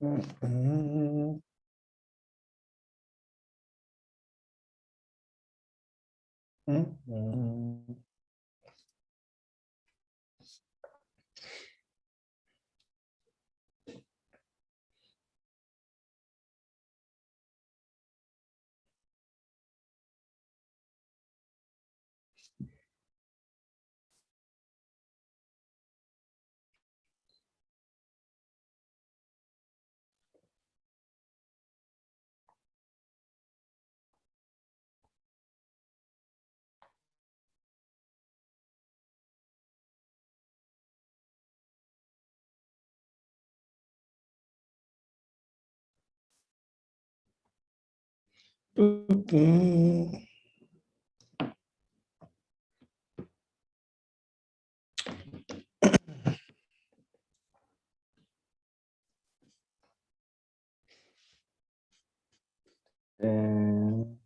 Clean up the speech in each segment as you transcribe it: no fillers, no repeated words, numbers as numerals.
Mhm. Mhm. Mhm. And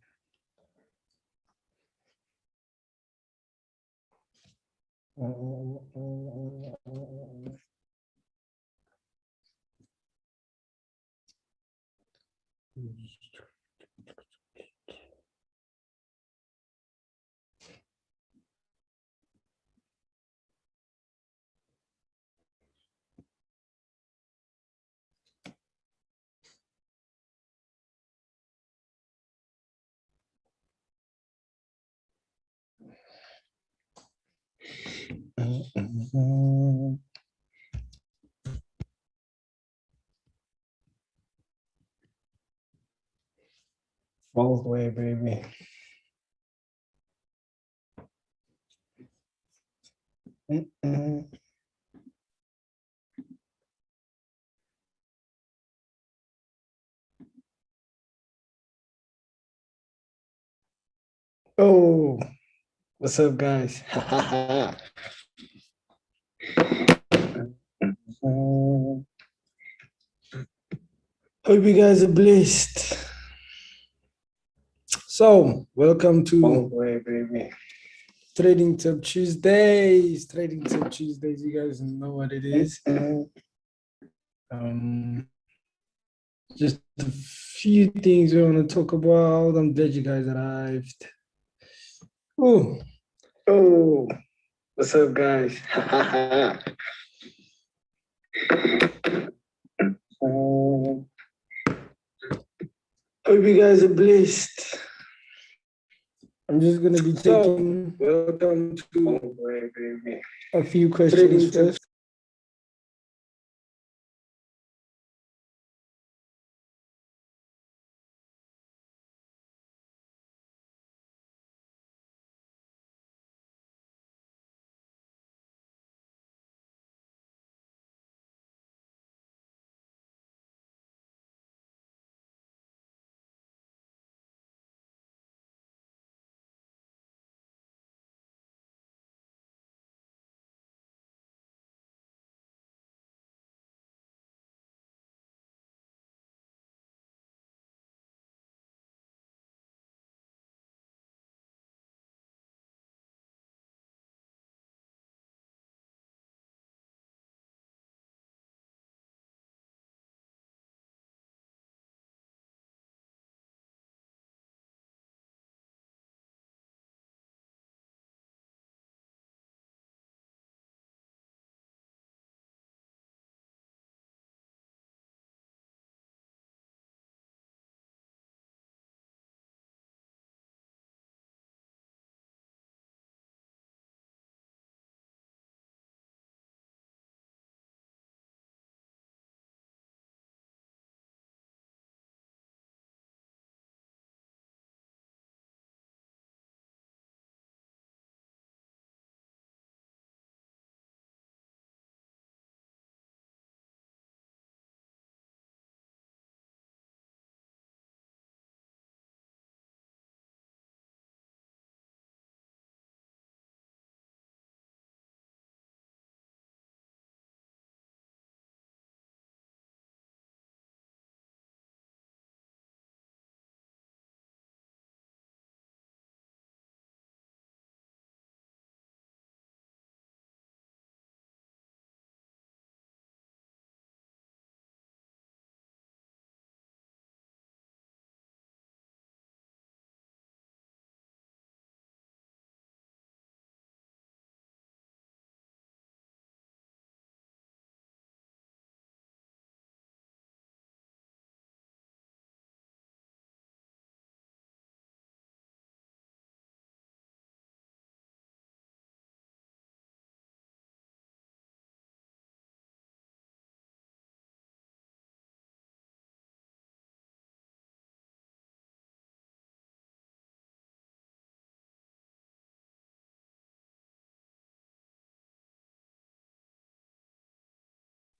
all the way, baby. Mhm. Oh, what's up, guys? Hope you guys are blessed. So, welcome to all the way, baby. Trading Tip Tuesdays. Trading Tip Tuesdays. You guys know what it is. Just a few things we want to talk about. I'm glad you guys arrived. Oh, oh, what's up, guys? Hope you guys are blessed. I'm just gonna be taking welcome to a few questions first.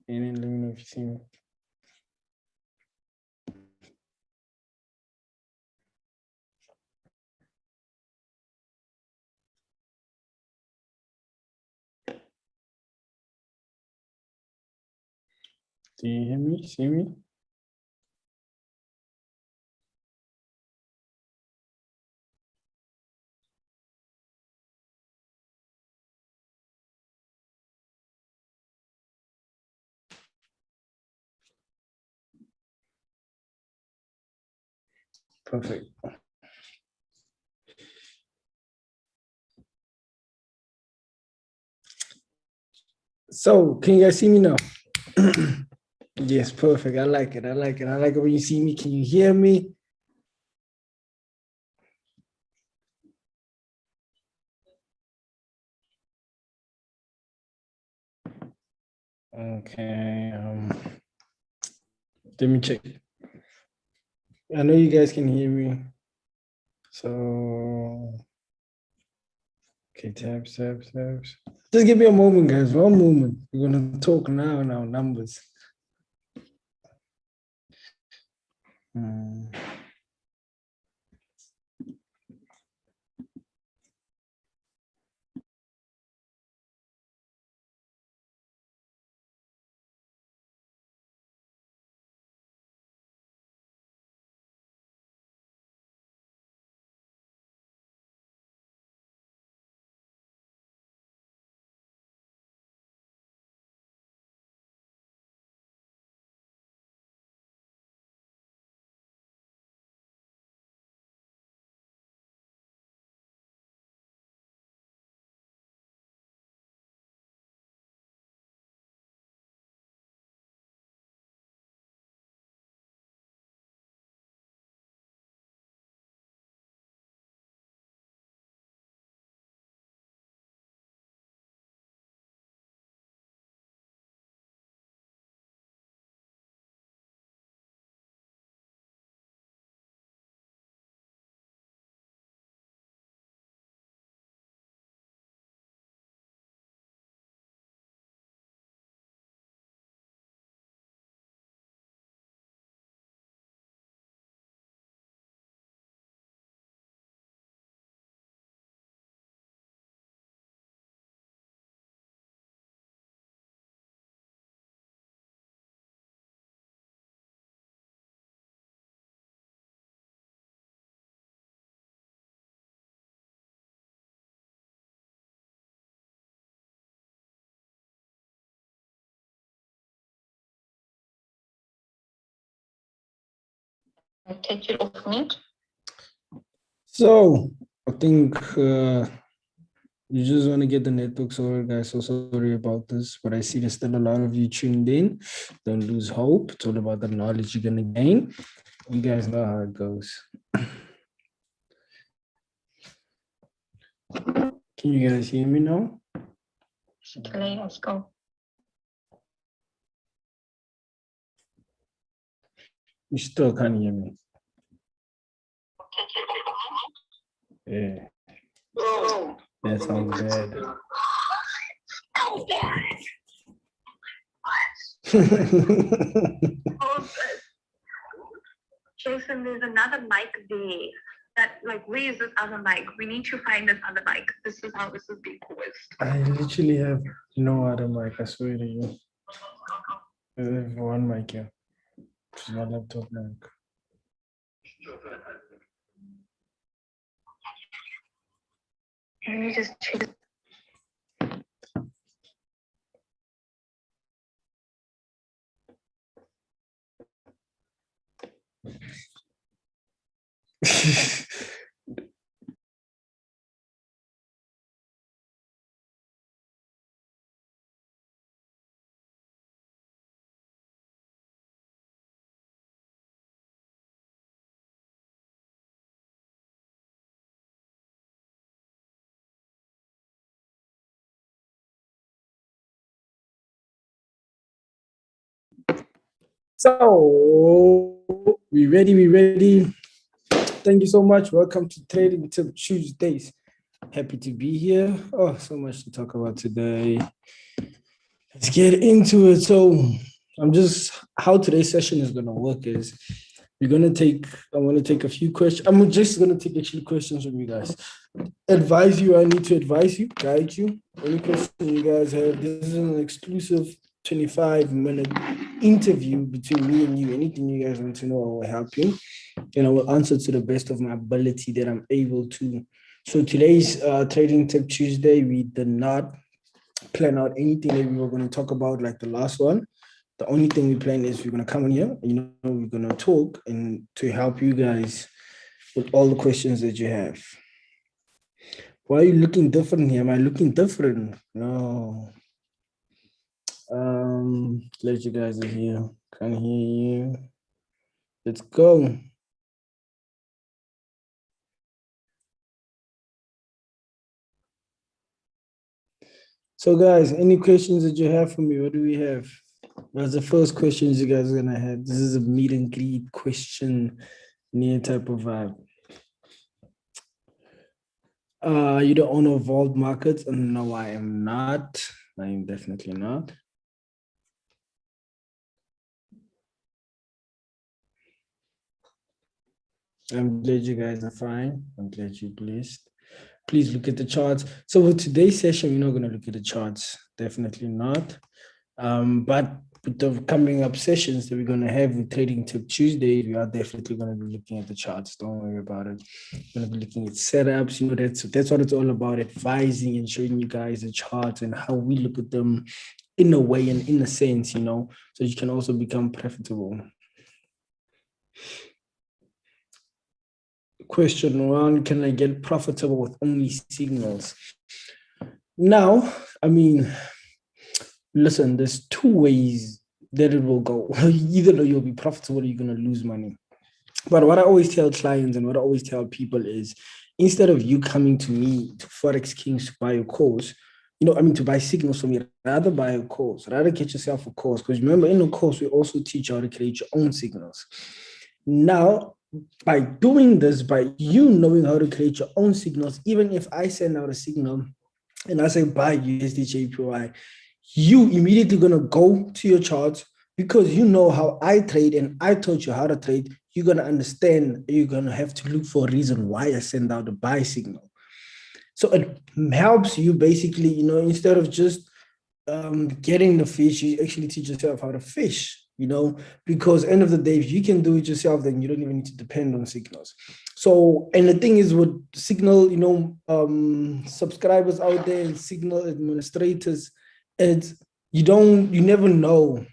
And then let me know if you see me. Do you hear me? See me? Perfect. So, can you guys see me now? Yes, perfect. I like it. I like it. I like it when you see me. Can you hear me? Okay. Let me check. I know you guys can hear me. So, okay, tabs. Just give me a moment, guys. One moment. We're gonna talk now numbers. Take it off mute. So I think you just want to get the network sorted, guys. So sorry about this, but I see there's still a lot of you tuned in. Don't lose hope. It's all about the knowledge you're gonna gain. You guys know how it goes. Can you guys hear me now? Okay, let's go. You still can't hear me. Yeah. That sounds bad. Jason, there's another mic there. That where is this other mic? We need to find this other mic. This is how this is being caused. I literally have no other mic, I swear to you. I have one mic here. It's my laptop mic. Let me just check. So we ready. Thank you so much. Welcome to Trading Tip Tuesdays. Happy to be here. Oh, so much to talk about today. Let's get into it. So how today's session is going to work is I want to take a few questions. I'm just going to take actually questions from you guys. I need to advise you, guide you. Any question you guys have, this is an exclusive 25-minute interview between me and you. Anything you guys want to know, I will help you. And I will answer to the best of my ability that I'm able to. So today's Trading Tip Tuesday, we did not plan out anything that we were going to talk about like the last one. The only thing we plan is we're going to come in here, we're going to talk and to help you guys with all the questions that you have. Why are you looking different here? Am I looking different? No. Glad you guys are here. Can't hear you. Let's go. So guys, any questions that you have for me? What do we have? What's the first questions you guys are gonna have? This is a meet and greet question, near type of vibe. You the owner of Vault Markets? No, I am not. I am definitely not. I'm glad you guys are fine. I'm glad you're blessed. Please look at the charts. So for today's session, we're not going to look at the charts. Definitely not. But with the coming up sessions that we're going to have with Trading Tip Tuesday, we are definitely going to be looking at the charts. Don't worry about it. We're going to be looking at setups. That's what it's all about, advising and showing you guys the charts and how we look at them in a way and in a sense, so you can also become profitable. Question one, can I get profitable with only signals? Now, listen, there's two ways that it will go. Either you'll be profitable or you're going to lose money. But what I always tell clients and what I always tell people is, instead of you coming to me, to Forex Kings, to buy a course, to buy signals from me, rather buy a course, rather get yourself a course. Because remember, in the course, we also teach you how to create your own signals. Now, by doing this, by you knowing how to create your own signals, even if I send out a signal and I say buy USDJPY, you immediately going to go to your charts because you know how I trade and I taught you how to trade. You're going to understand, you're going to have to look for a reason why I send out a buy signal. So it helps you basically, instead of just getting the fish, you actually teach yourself how to fish, because end of the day, if you can do it yourself, then you don't even need to depend on signals. So, and the thing is with signal, subscribers out there and signal administrators, you never know,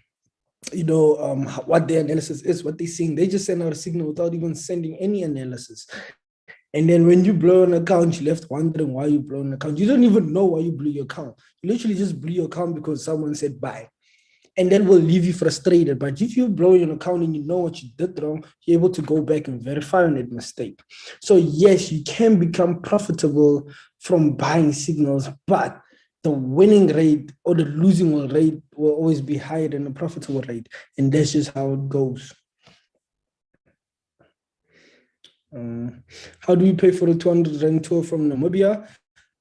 what their analysis is, what they're seeing. They just send out a signal without even sending any analysis. And then when you blow an account, you left wondering why you blow an account. You don't even know why you blew your account. You literally just blew your account because someone said buy. And then will leave you frustrated. But if you blow your account and you know what you did wrong, you're able to go back and verify on that mistake. So yes, you can become profitable from buying signals, but the winning rate or the losing rate will always be higher than the profitable rate. And that's just how it goes. How do we pay for the 200 Rand tour from Namibia?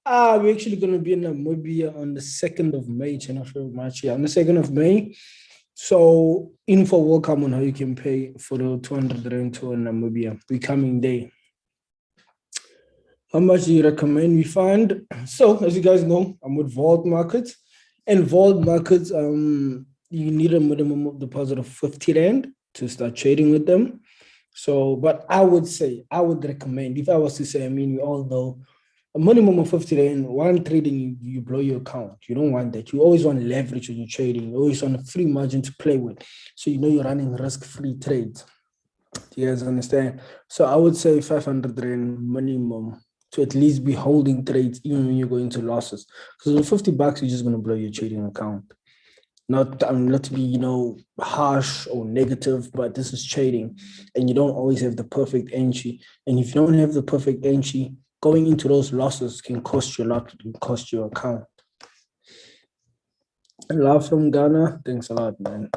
We're actually going to be in Namibia on the 2nd of May, March, on the 2nd of May. So info will come on how you can pay for the 200 Rand tour in Namibia. We're coming there. How much do you recommend we fund? So as you guys know, I'm with Vault Markets. And Vault Markets, you need a minimum deposit of 50 Rand to start trading with them. So, but I would recommend, if I was to say, we all know, a minimum of 50 Rand, one trading, you blow your account. You don't want that. You always want leverage when you're trading. You always want a free margin to play with. So you're running risk-free trades. Do you guys understand? So I would say 500 Rand minimum to at least be holding trades even when you go into losses. Because with 50 bucks, you're just going to blow your trading account. Not to be, harsh or negative, but this is trading and you don't always have the perfect entry. And if you don't have the perfect entry, going into those losses can cost you a lot, can cost your account. Love from Ghana. Thanks a lot, man.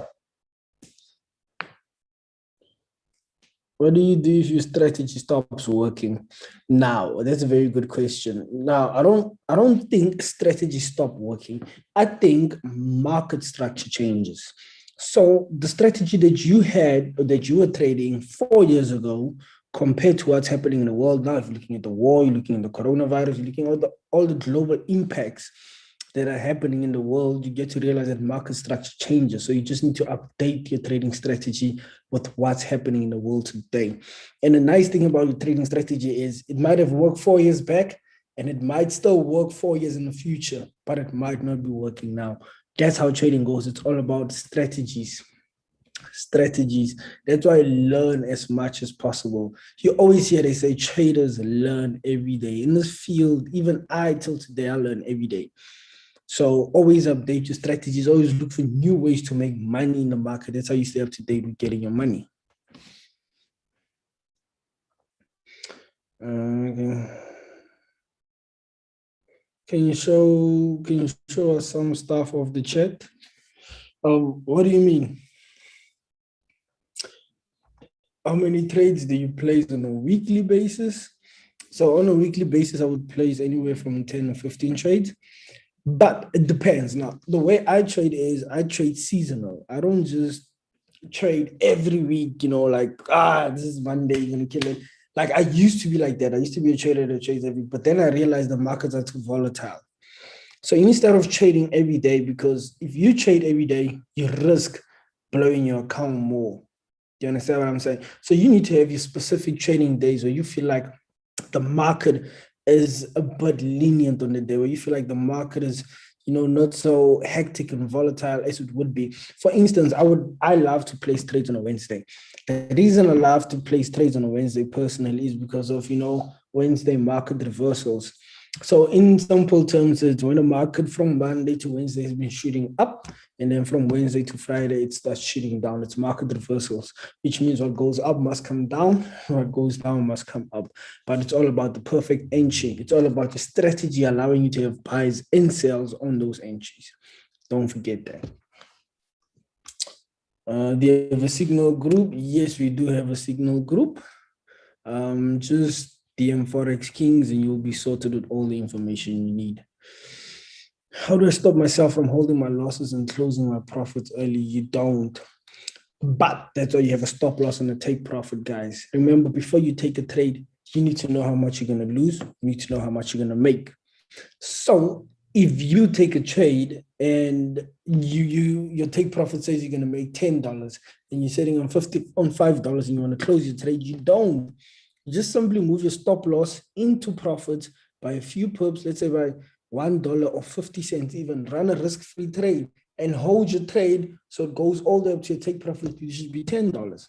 What do you do if your strategy stops working? Now, that's a very good question. Now, I don't think strategy stop working. I think market structure changes. So the strategy that you had or that you were trading 4 years ago compared to what's happening in the world now, if you're looking at the war, you're looking at the coronavirus, you're looking at all the global impacts that are happening in the world, you get to realize that market structure changes. So you just need to update your trading strategy with what's happening in the world today. And the nice thing about your trading strategy is it might have worked 4 years back and it might still work 4 years in the future, but it might not be working now. That's how trading goes. It's all about strategies. Strategies. That's why I learn as much as possible. You always hear they say traders learn every day. In this field, even I till today, I learn every day. So always update your strategies, always look for new ways to make money in the market. That's how you stay up to date with getting your money. Okay. Can you show us some stuff of the chat? What do you mean? How many trades do you place on a weekly basis? So on a weekly basis, I would place anywhere from 10 or 15 trades. But it depends. Now, the way I trade is I trade seasonal. I don't just trade every week, like, this is Monday, you're gonna kill it. Like I used to be like that. I used to be a trader that trades every week, but then I realized the markets are too volatile. So instead of trading every day, because if you trade every day, you risk blowing your account more. Do you understand what I'm saying? So you need to have your specific trading days where you feel like the market is a bit lenient on the day, where you feel like the market is, not so hectic and volatile as it would be. For instance, I love to place trades on a Wednesday. The reason I love to place trades on a Wednesday personally is because of, Wednesday market reversals. So in simple terms, it's when the market from Monday to Wednesday has been shooting up, and then from Wednesday to Friday, it starts shooting down. It's market reversals, which means what goes up must come down, what goes down must come up. But it's all about the perfect entry. It's all about the strategy allowing you to have buys and sells on those entries. Don't forget that. Do you have a signal group? Yes, we do have a signal group. Just DM Forex Kings and you'll be sorted with all the information you need. How do I stop myself from holding my losses and closing my profits early? You don't. But that's why you have a stop loss and a take profit, guys. Remember, before you take a trade, you need to know how much you're going to lose. You need to know how much you're going to make. So if you take a trade and your take profit says you're going to make $10 and you're sitting on $5 and you want to close your trade, you don't. You just simply move your stop loss into profits by a few pips, let's say by $1 or 50 cents, even run a risk-free trade and hold your trade so it goes all the way up to your take profit, which should be $10.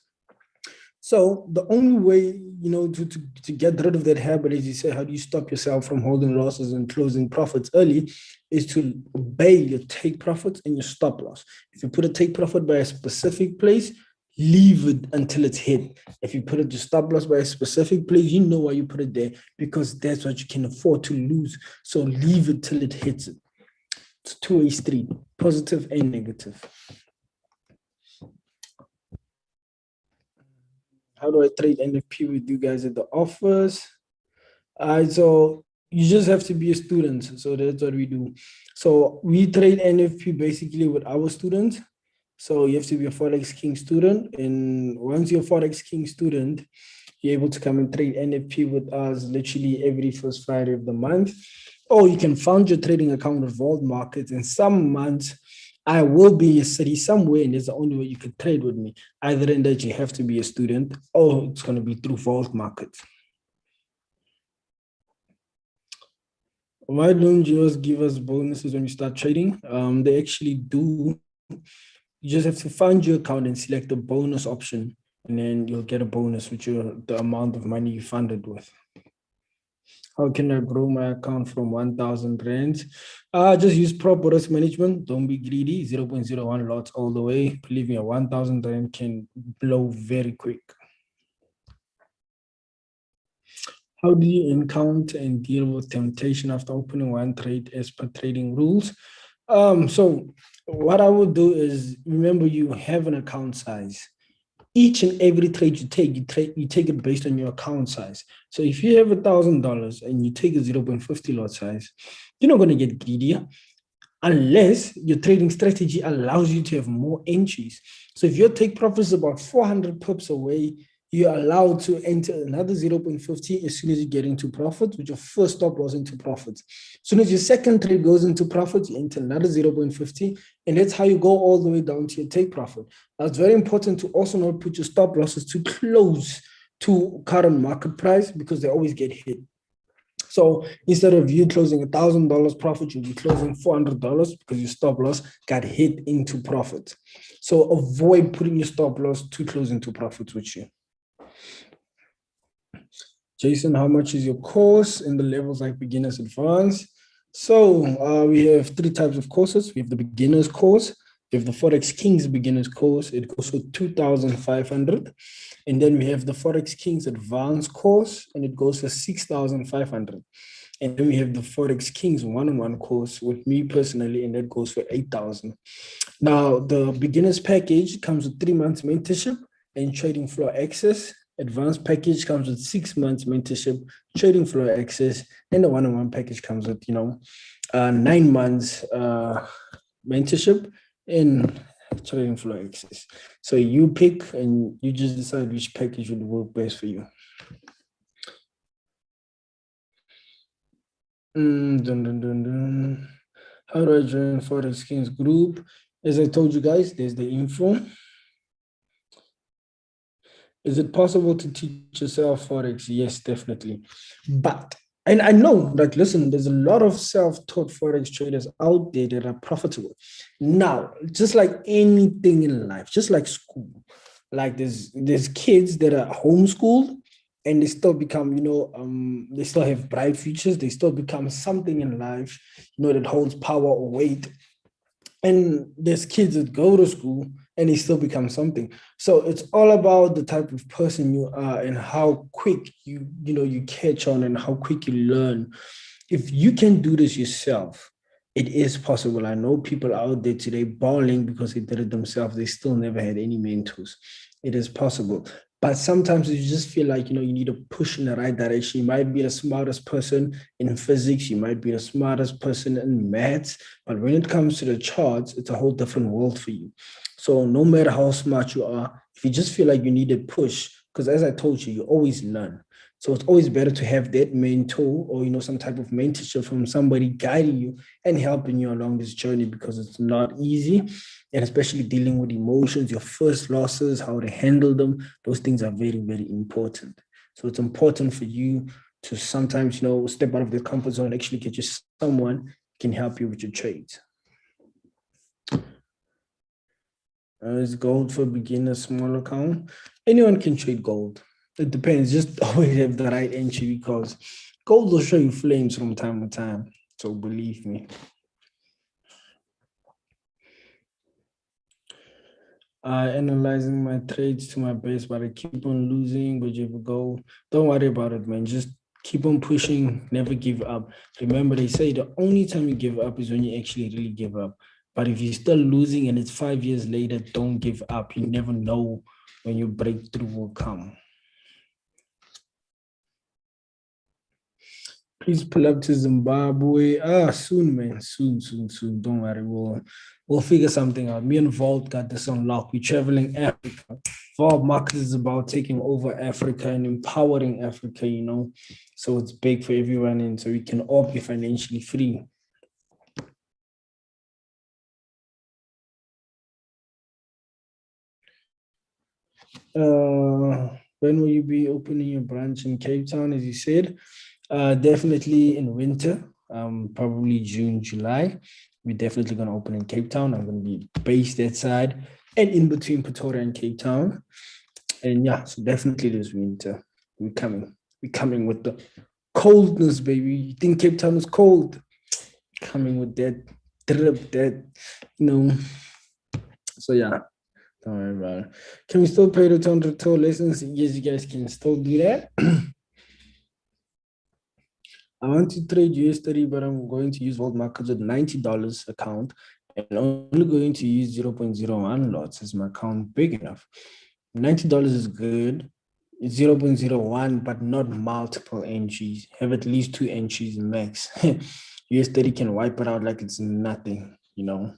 So the only way, to get rid of that habit, as you say, how do you stop yourself from holding losses and closing profits early, is to obey your take profits and your stop loss. If you put a take profit by a specific place, leave it until it's hit. If you put it to stop loss by a specific place, you know why you put it there, because that's what you can afford to lose. So leave it till it hits it. It's a two-way street, positive and negative. How do I trade NFP with you guys at the office? So you just have to be a student. So that's what we do. So we trade NFP basically with our students. So you have to be a Forex King student. And once you're a Forex King student, you're able to come and trade NFP with us literally every first Friday of the month. Or you can fund your trading account with Vault Markets. And some months, I will be in a city somewhere, and it's the only way you can trade with me. Either in that you have to be a student, or it's going to be through Vault Markets. Why don't you just give us bonuses when you start trading? They actually do. You just have to fund your account and select the bonus option, and then you'll get a bonus with the amount of money you funded with. How can I grow my account from 1,000 rands? Just use proper risk management. Don't be greedy. 0.01 lots all the way. Believe me, 1,000 rand can blow very quick. How do you encounter and deal with temptation after opening one trade as per trading rules? So what I would do is, remember, you have an account size. each and every trade you take it based on your account size. So if you have $1,000 and you take a 0.50 lot size, you're not going to get greedier unless your trading strategy allows you to have more entries. So if your take profit is about 400 pips away, you're allowed to enter another 0.50 as soon as you get into profit, with your first stop loss into profit. As soon as your second trade goes into profit, you enter another 0.50, and that's how you go all the way down to your take profit. Now, it's very important to also not put your stop losses too close to current market price, because they always get hit. So instead of you closing $1,000 profit, you'll be closing $400 because your stop loss got hit into profit. So avoid putting your stop loss too close into profit with you. Jason, how much is your course in the levels like beginners, advanced? So we have 3 types of courses. We have the beginners course. We have the Forex Kings beginners course. It goes for 2,500. And then we have the Forex Kings advanced course, and it goes for 6,500. And then we have the Forex Kings one-on-one course with me personally, and that goes for 8,000. Now, the beginners package comes with 3 months mentorship and trading floor access. Advanced package comes with 6 months mentorship, trading floor access, and the one-on-one package comes with 9 months mentorship and trading floor access. So you pick and you just decide which package would work best for you. How do I join Forex Kings group? As I told you guys, there's the info. Is it possible to teach yourself Forex? Yes, definitely. And I know that, listen, there's a lot of self-taught Forex traders out there that are profitable. Now, just like anything in life, just like school, like there's kids that are homeschooled and they still become, they still have bright futures. They still become something in life, that holds power or weight. And there's kids that go to school and they still become something. So it's all about the type of person you are and how quick you catch on and how quick you learn. If you can do this yourself, it is possible. I know people out there today bawling because they did it themselves. They still never had any mentors. It is possible. But sometimes you just feel like, you need a push in the right direction. You might be the smartest person in physics. You might be the smartest person in maths. But when it comes to the charts, it's a whole different world for you. So no matter how smart you are, if you just feel like you need a push, because as I told you, you always learn. So it's always better to have that mentor or, some type of mentorship from somebody guiding you and helping you along this journey, because it's not easy. And especially dealing with emotions, your first losses, how to handle them, those things are very, very important. So it's important for you to sometimes, step out of the comfort zone and actually get you someone who can help you with your trades. Is gold for beginner small account? Anyone can trade gold. It depends. Just always have the right entry, because gold will show you flames from time to time. So believe me. Analyzing my trades to my best, but I keep on losing. But you go, don't worry about it, man. Just keep on pushing. Never give up. Remember, they say the only time you give up is when you actually really give up. But if you're still losing and it's 5 years later, don't give up. You never know when your breakthrough will come. Please pull up to Zimbabwe. Soon, man. Soon. Don't worry. We'll figure something out. Me and Vault got this on lock. We're traveling Africa. Vault Market is about taking over Africa and empowering Africa, So it's big for everyone, and so we can all be financially free. When will you be opening your branch in Cape Town, as you said? Definitely in winter, probably June, July. We're definitely going to open in Cape Town. I'm going to be based that side and in between Pretoria and Cape Town. And yeah, so definitely this winter, we're coming with the coldness, baby. You think Cape Town is cold? Coming with that drip, So yeah, don't worry about it. Can we still pay the tour lessons? Yes, you guys can still do that. I want to trade US30, but I'm going to use world markets with $90 account and only going to use 0.01 lots. Is my account big enough? $90 is good. It's 0.01, but not multiple entries. Have at least 2 entries max. US30 can wipe it out like it's nothing, you know.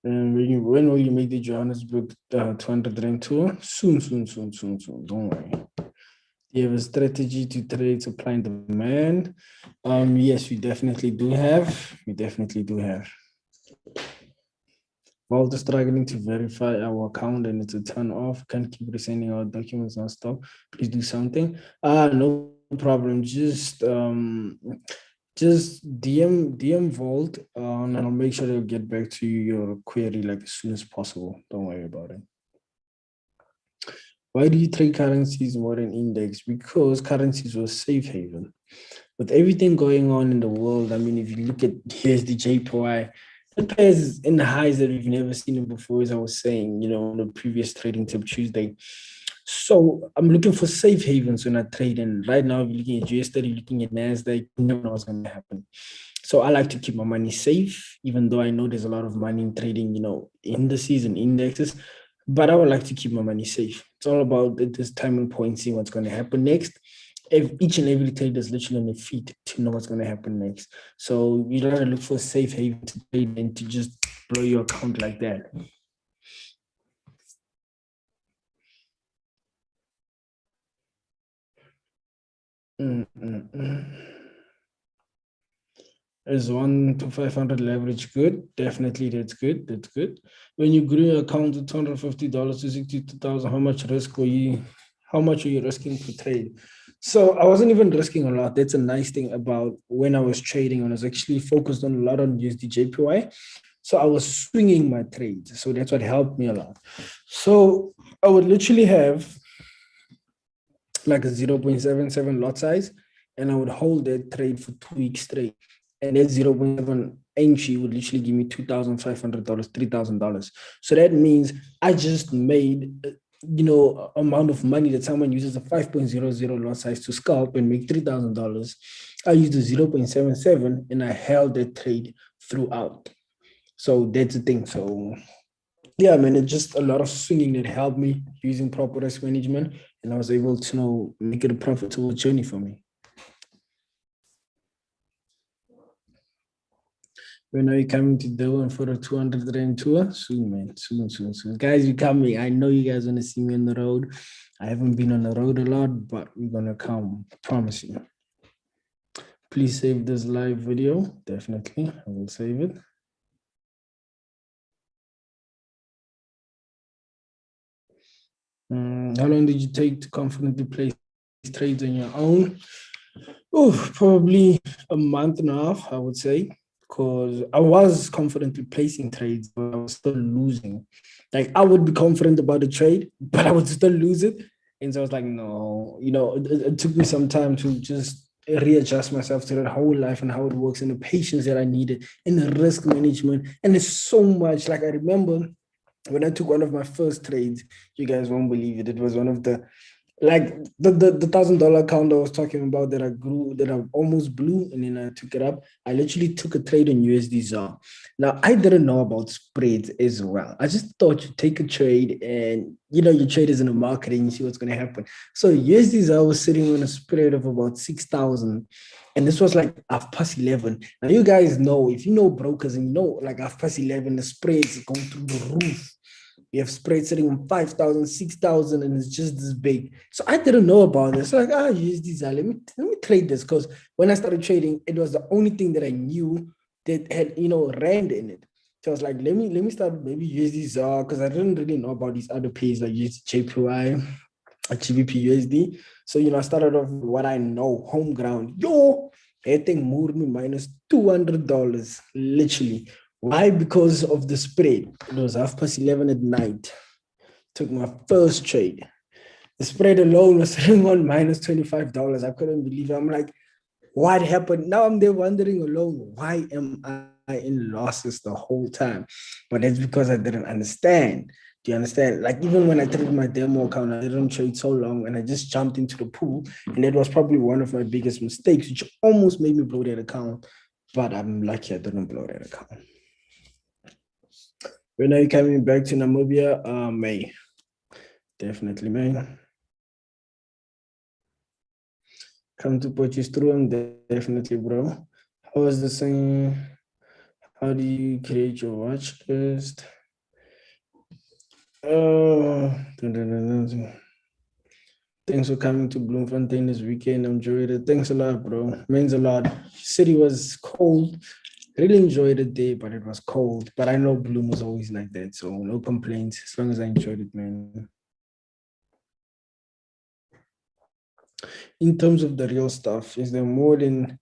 And when will you make the Johannesburg 200 rand tour? Soon. Don't worry. You have a strategy to trade supply and demand. Yes, we definitely do have. Vault is struggling to verify our account and it's a turn off. Can't keep resending our documents non-stop. Please do something. No problem. Just DM Vault and I'll make sure they'll get back to you your query like as soon as possible. Don't worry about it. Why do you trade currencies more than index? Because currencies were safe haven. With everything going on in the world, I mean, if you look at here's the JPY, it pairs in the highs that we've never seen it before, as I was saying, you know, on the previous trading tip Tuesday. So I'm looking for safe havens when I trade. And right now, if you're looking at US30, looking at NASDAQ, you never know what's going to happen. So I like to keep my money safe, even though I know there's a lot of money in trading, you know, indices and indexes. But I would like to keep my money safe. It's all about this time and point, seeing what's going to happen next. If each and every trader is literally on their feet to know what's going to happen next. So you gotta look for a safe haven to trade and to just blow your account like that. Is 1 to 500 leverage good? Definitely, that's good. That's good. When you grew your account to $250 to 62,000, how much risk were you? How much are you risking to trade? So I wasn't even risking a lot. That's a nice thing about when I was trading. I was actually focused on a lot on USD JPY. So I was swinging my trades. So that's what helped me a lot. So I would literally have like a 0.77 lot size, and I would hold that trade for 2 weeks straight. And that 0.7 entry would literally give me $2,500, $3,000. So that means I just made, you know, amount of money that someone uses a 5.00 lot size to scalp and make $3,000. I used the 0.77 and I held that trade throughout. So that's the thing. So yeah, man, it's just a lot of swinging that helped me using proper risk management, and I was able to, you know, make it a profitable journey for me. When are you coming to Durban for the 200 rand tour? Soon, man. Soon. Guys, you coming. I know you guys want to see me on the road. I haven't been on the road a lot, but we're going to come. I promise you. Please save this live video. Definitely. I will save it. How long did you take to confidently place trades on your own? Oh, probably a month and a half, I would say, because I was confidently placing trades, but I was still losing. Like I would be confident about the trade, but I would still lose it. And so I was like, no, you know, it took me some time to just readjust myself to that whole life and how it works and the patience that I needed and the risk management. And it's so much. Like I remember when I took one of my first trades, you guys won't believe it. It was one of the like the $1,000 account I was talking about that I grew, that I almost blew, and then I took it up. I literally took a trade on USD ZAR. Now I didn't know about spreads as well. I just thought you take a trade and you know your trade is in the market and you see what's going to happen. So USD ZAR was sitting on a spread of about 6,000, and this was like 11:30. Now you guys know, if you know brokers and you know like 11:30, the spreads go through the roof. You have spread sitting on 5,000, 6,000, and it's just this big. So I didn't know about this. So like, use these. Let me trade this, because when I started trading, it was the only thing that I knew that had, you know, rand in it. So I was like, let me start maybe use these because I didn't really know about these other pays like use JPY, GBP USD. So you know, I started off with what I know, home ground. Yo, that thing moved me minus $200, literally. Why? Because of the spread. It was 11:30 at night. Took my first trade. The spread alone was sitting on minus $25. I couldn't believe it. I'm like, what happened? Now I'm there wondering alone, why am I in losses the whole time? But that's because I didn't understand. Do you understand? Like even when I traded my demo account, I didn't trade so long and I just jumped into the pool. And that was probably one of my biggest mistakes, which almost made me blow that account. But I'm lucky I didn't blow that account. When are you coming back to Namibia? May. Definitely, May. Come to Potchefstroom, definitely, bro. How was the thing? How do you create your watch list? Dun, dun, dun, dun. Thanks for coming to Bloemfontein this weekend. Enjoyed it. Thanks a lot, bro. Means a lot. City was cold. Really enjoyed it there, but it was cold. But I know Bloom was always like that, so no complaints as long as I enjoyed it, man. In terms of the real stuff, is there more than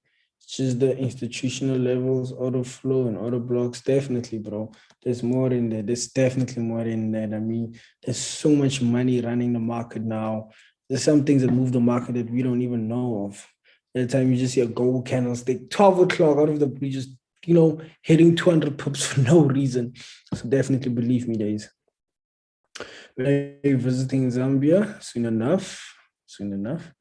just the institutional levels, auto flow and auto blocks? Definitely, bro. There's more in there. There's definitely more in that. I mean, there's so much money running the market now. There's some things that move the market that we don't even know of. Every time you just see a gold candlestick, 12 o'clock out of the blue, just hitting 200 pips for no reason. So definitely believe me, days. When are you visiting Zambia? Soon enough. Soon enough.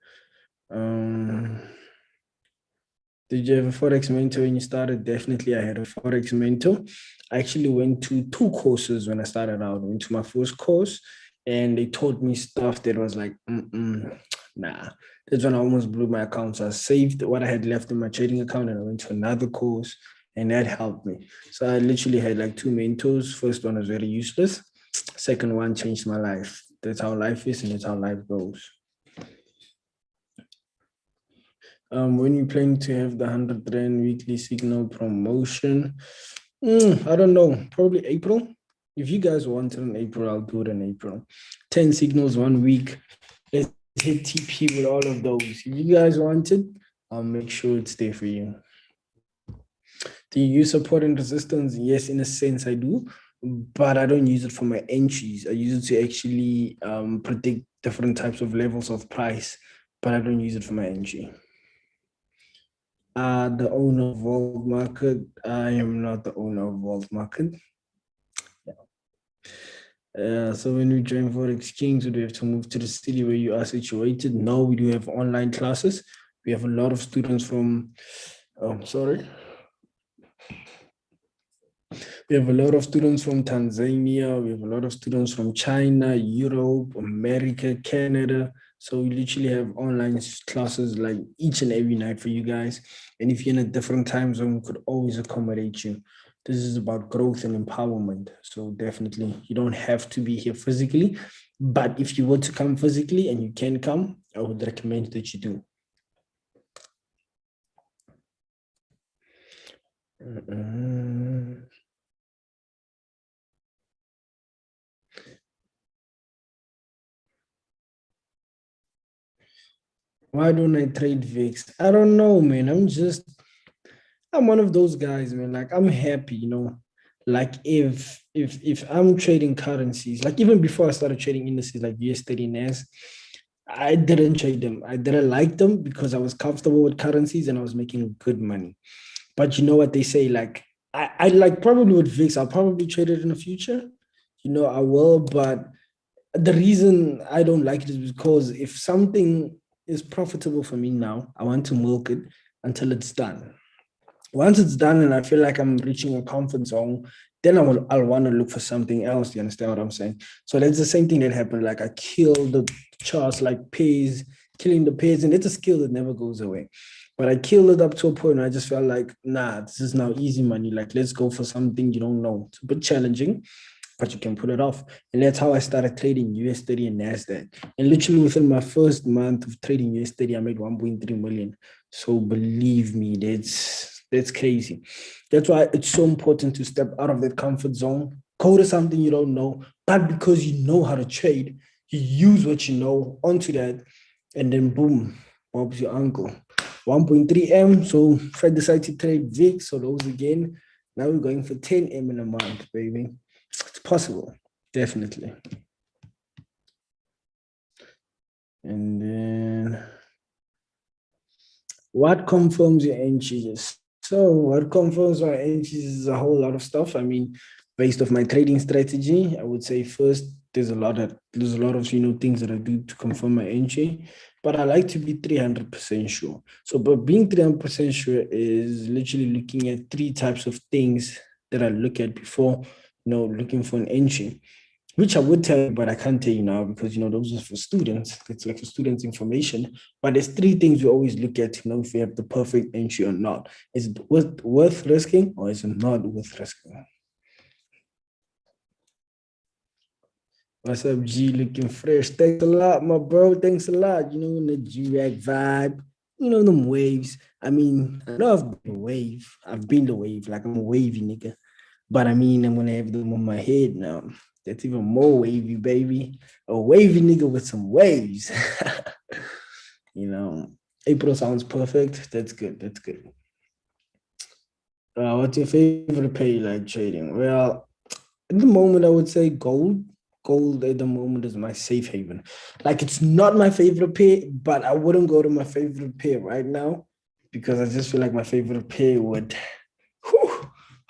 Did you have a Forex mentor when you started? Definitely, I had a Forex mentor. I actually went to 2 courses when I started out. I went to my first course and they taught me stuff that was like, nah. That's when I almost blew my account. So I saved what I had left in my trading account and I went to another course and that helped me. So I literally had like 2 mentors. First one was very useless. Second one changed my life. That's how life is and that's how life goes. When you planning to have the 100 Rand weekly signal promotion? I don't know. Probably April. If you guys want it in April, I'll do it in April. 10 signals 1 week. Let's hit TP with all of those. If you guys want it, I'll make sure it's there for you. Do you use support and resistance? Yes, in a sense I do, but I don't use it for my entries. I use it to actually predict different types of levels of price, but I don't use it for my entry. The owner of Vault Market. I am not the owner of Vault Market. So when we join Forex Kings, we do have to move to the city where you are situated. No, we do have online classes. We have a lot of students from, we have a lot of students from Tanzania. We have a lot of students from China, Europe, America, Canada. So we literally have online classes like each and every night for you guys. And if you're in a different time zone, we could always accommodate you. This is about growth and empowerment. So definitely, you don't have to be here physically. But if you were to come physically and you can come, I would recommend that you do. Why don't I trade VIX? I don't know, man. I'm one of those guys, man. Like I'm happy, Like if I'm trading currencies, like even before I started trading indices like US30 and S, I didn't trade them. I didn't like them because I was comfortable with currencies and I was making good money. But you know what they say, like I like probably with VIX, I'll probably trade it in the future. I will, but the reason I don't like it is because if something is profitable for me now, I want to milk it until it's done. Once it's done and I feel like I'm reaching a comfort zone, then I'll want to look for something else. You understand what I'm saying? So that's the same thing that happened. Like I killed the charts like pairs, killing the pairs, and it's a skill that never goes away. But I killed it up to a point where I just felt like, nah, this is now easy money. Like, let's go for something you don't know. It's a bit challenging, but you can put it off. And that's how I started trading US30 and NASDAQ. And literally within my first month of trading US30, I made 1.3 million. So believe me, that's crazy. That's why it's so important to step out of that comfort zone, go to something you don't know, but because you know how to trade, you use what you know onto that, and then boom, Bob's your uncle. 1.3 M. So if I decide to trade VIX or those again, now we're going for 10 M in a month, baby. It's possible, definitely. And then what confirms your entries? So what confirms my entries is a whole lot of stuff. I mean, based off my trading strategy, I would say first there's a lot of things that I do to confirm my entry, but I like to be 300% sure. So, but being 300% sure is literally looking at 3 types of things that I look at before looking for an entry, which I would tell you, but I can't tell you now because, those are for students. It's like for students' information. But there's three things we always look at, if you have the perfect entry or not. Is it worth risking or is it not worth risking? What's up, G? Looking fresh. Thanks a lot, my bro. Thanks a lot. The G-Rag vibe. Them waves. I mean, I know I've been a wave. I've been the wave. Like, I'm a wavy nigga. But I mean, I'm going to have them on my head now. That's even more wavy, baby. A wavy nigga with some waves. April sounds perfect. That's good. That's good. What's your favorite pay like trading? Well, at the moment, I would say gold. Gold at the moment is my safe haven. Like, it's not my favorite pair, but I wouldn't go to my favorite pair right now because I just feel like my favorite pair would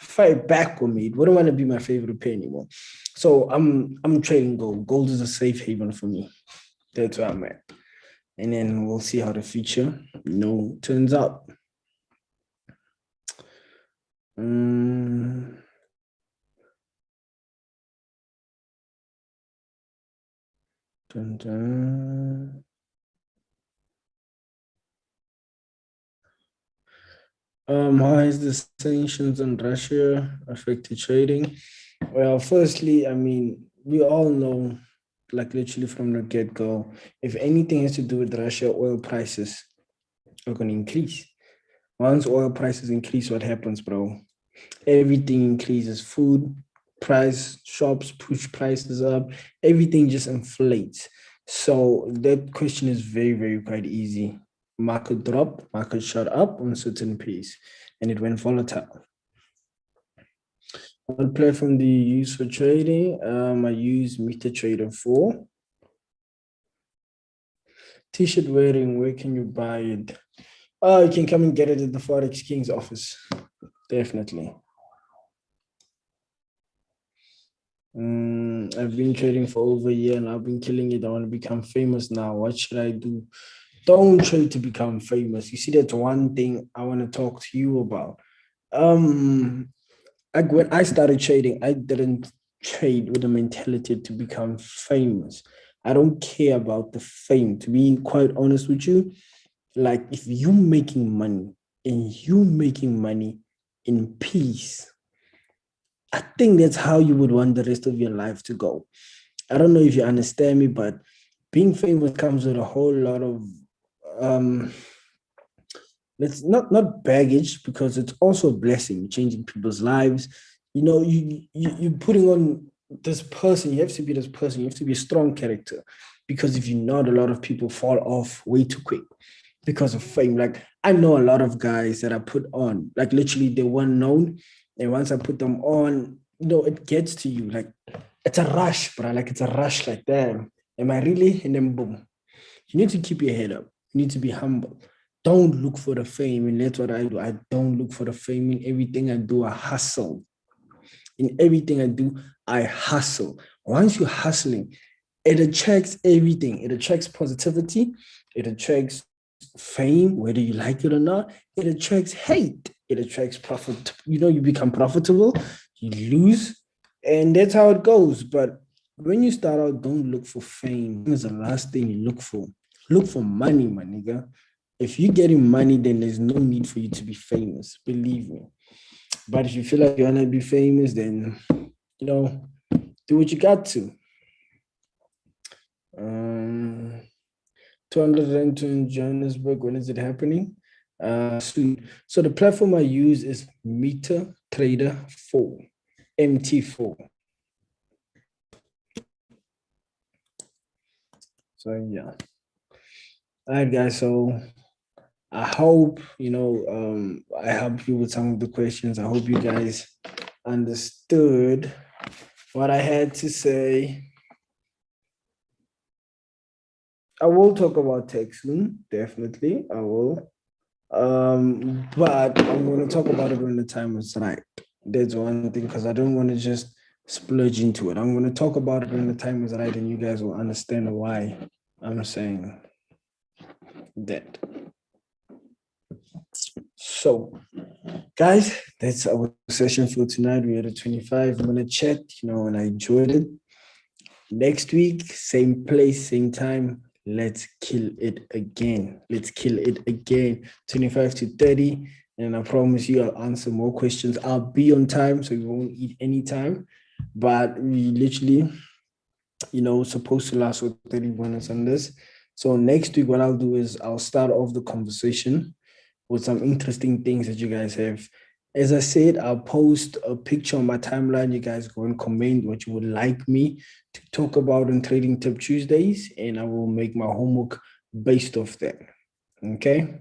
fight back with me. It wouldn't want to be my favorite pair anymore. So I'm trading gold. Gold is a safe haven for me. That's where I'm at. And then we'll see how the future, turns out. Dun, dun. How has the sanctions on Russia affected trading? Well, firstly, I mean, we all know, like literally from the get-go, if anything has to do with Russia, oil prices are going to increase. Once oil prices increase, what happens, bro? Everything increases. Food price, shops push prices up. Everything just inflates. So that question is very, very quite easy. Market drop, market shot up on certain pace, and it went volatile. What platform do you use for trading? I use MetaTrader 4. T-shirt wearing, where can you buy it? Oh, you can come and get it at the Forex King's office. Definitely. I've been trading for over a year and I've been killing it. I want to become famous now. What should I do? Don't trade to become famous. You see, that's one thing I want to talk to you about. Like when I started trading, I didn't trade with the mentality to become famous. I don't care about the fame. To be quite honest with you, like if you making money and you making money in peace, I think that's how you would want the rest of your life to go. I don't know if you understand me, but being famous comes with a whole lot of it's not baggage because it's also a blessing, changing people's lives. You're putting on this person. You have to be this person. You have to be a strong character, because if you're not, a lot of people fall off way too quick because of fame. Like I know a lot of guys that I put on, like literally they weren't known, and once I put them on, it gets to you. Like it's a rush, bro. Like it's a rush. Like damn, am I really? And then boom. You need to keep your head up. You need to be humble. Don't look for the fame. And that's what I do. I don't look for the fame. In everything I do, I hustle. In everything I do, I hustle. Once you're hustling, it attracts everything. It attracts positivity. It attracts fame, whether you like it or not. It attracts hate. It attracts profit. You become profitable, you lose, and that's how it goes. But when you start out, don't look for fame. It's the last thing you look for. Look for money, my nigga. If you're getting money, then there's no need for you to be famous. Believe me. But if you feel like you want to be famous, then, do what you got to. 202 in Johannesburg. When is it happening? Soon. So the platform I use is MetaTrader 4, MT4. So yeah. All right, guys. So I hope I helped you with some of the questions. I hope you guys understood what I had to say. I will talk about tech soon, definitely. I will. But I'm going to talk about it when the time is right. That's one thing, because I don't want to just splurge into it. I'm going to talk about it when the time is right, and you guys will understand why I'm saying that. So Guys, that's our session for tonight. We had a 25-minute chat, and I enjoyed it. Next week, same place, same time. Let's kill it again. 25 to 30. And I promise you, I'll answer more questions. I'll be on time, so you won't eat any time. But we literally, supposed to last for 30 minutes on this. So next week, what I'll do is I'll start off the conversation with some interesting things that you guys have. As I said, I'll post a picture on my timeline. You guys go and comment what you would like me to talk about on Trading Tip Tuesdays, and I will make my homework based off that. Okay?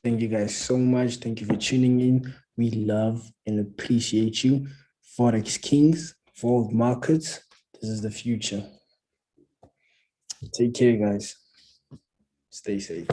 Thank you guys so much. Thank you for tuning in. We love and appreciate you. Forex Kings, World Markets. This is the future. Take care, guys. Stay safe.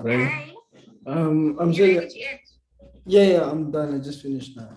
Right. I'm saying, yeah, I'm done. I just finished now.